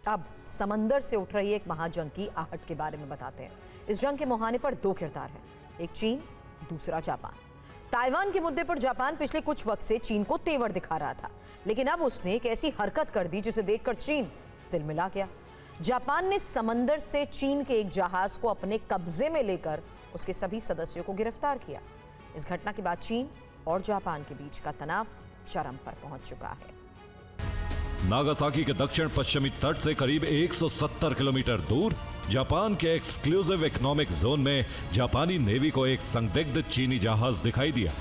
अब समंदर से उठ रही एक महाजंग की आहट के बारे में बताते हैं। इस जंग के मुहाने पर दो किरदार हैं, एक चीन, दूसरा जापान। ताइवान के मुद्दे पर जापान पिछले कुछ वक्त से चीन को तेवर दिखा रहा था, लेकिन अब उसने एक ऐसी हरकत कर दी जिसे देखकर चीन दिल मिला गया। जापान ने समंदर से चीन के एक जहाज को अपने कब्जे में लेकर उसके सभी सदस्यों को गिरफ्तार किया। इस घटना के बाद चीन और जापान के बीच का तनाव चरम पर पहुंच चुका है। नागासाकी के दक्षिण पश्चिमी तट से करीब 170 किलोमीटर दूर जापान के एक्सक्लूसिव इकोनॉमिक जोन में जापानी नेवी को एक संदिग्ध चीनी जहाज दिखाई दिया।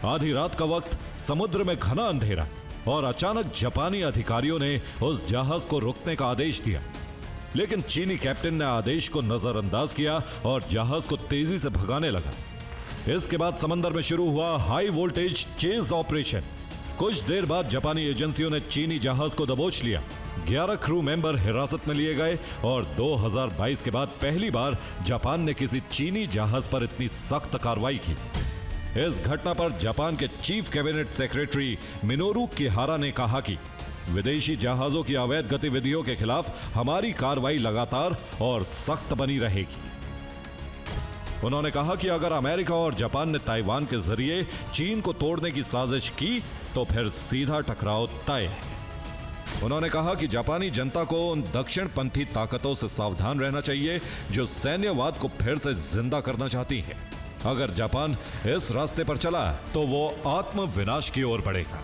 आधी रात का वक्त, समुद्र में घना अंधेरा और अचानक जापानी अधिकारियों ने उस जहाज को रोकने का आदेश दिया, लेकिन चीनी कैप्टन ने आदेश को नजरअंदाज किया और जहाज को तेजी से भगाने लगा। इसके बाद समंदर में शुरू हुआ हाई वोल्टेज चेज ऑपरेशन। कुछ देर बाद जापानी एजेंसियों ने चीनी जहाज को दबोच लिया। 11 क्रू मेंबर हिरासत में लिए गए और 2022 के बाद पहली बार जापान ने किसी चीनी जहाज पर इतनी सख्त कार्रवाई की। इस घटना पर जापान के chief cabinet secretary Minoru Kihara ने कहा कि विदेशी जहाजों की अवैध गतिविधियों के खिलाफ हमारी कार्रवाई लगातार और सख्त बनी रहेगी। उन्होंने कहा कि अगर अमेरिका और जापान ने ताइवान के जरिए चीन को तोड़ने की साजिश की तो फिर सीधा टकराव तय है। उन्होंने कहा कि जापानी जनता को उन दक्षिणपंथी ताकतों से सावधान रहना चाहिए जो सैन्यवाद को फिर से जिंदा करना चाहती हैं। अगर जापान इस रास्ते पर चला तो वो आत्म विनाश की ओर बढ़ेगा।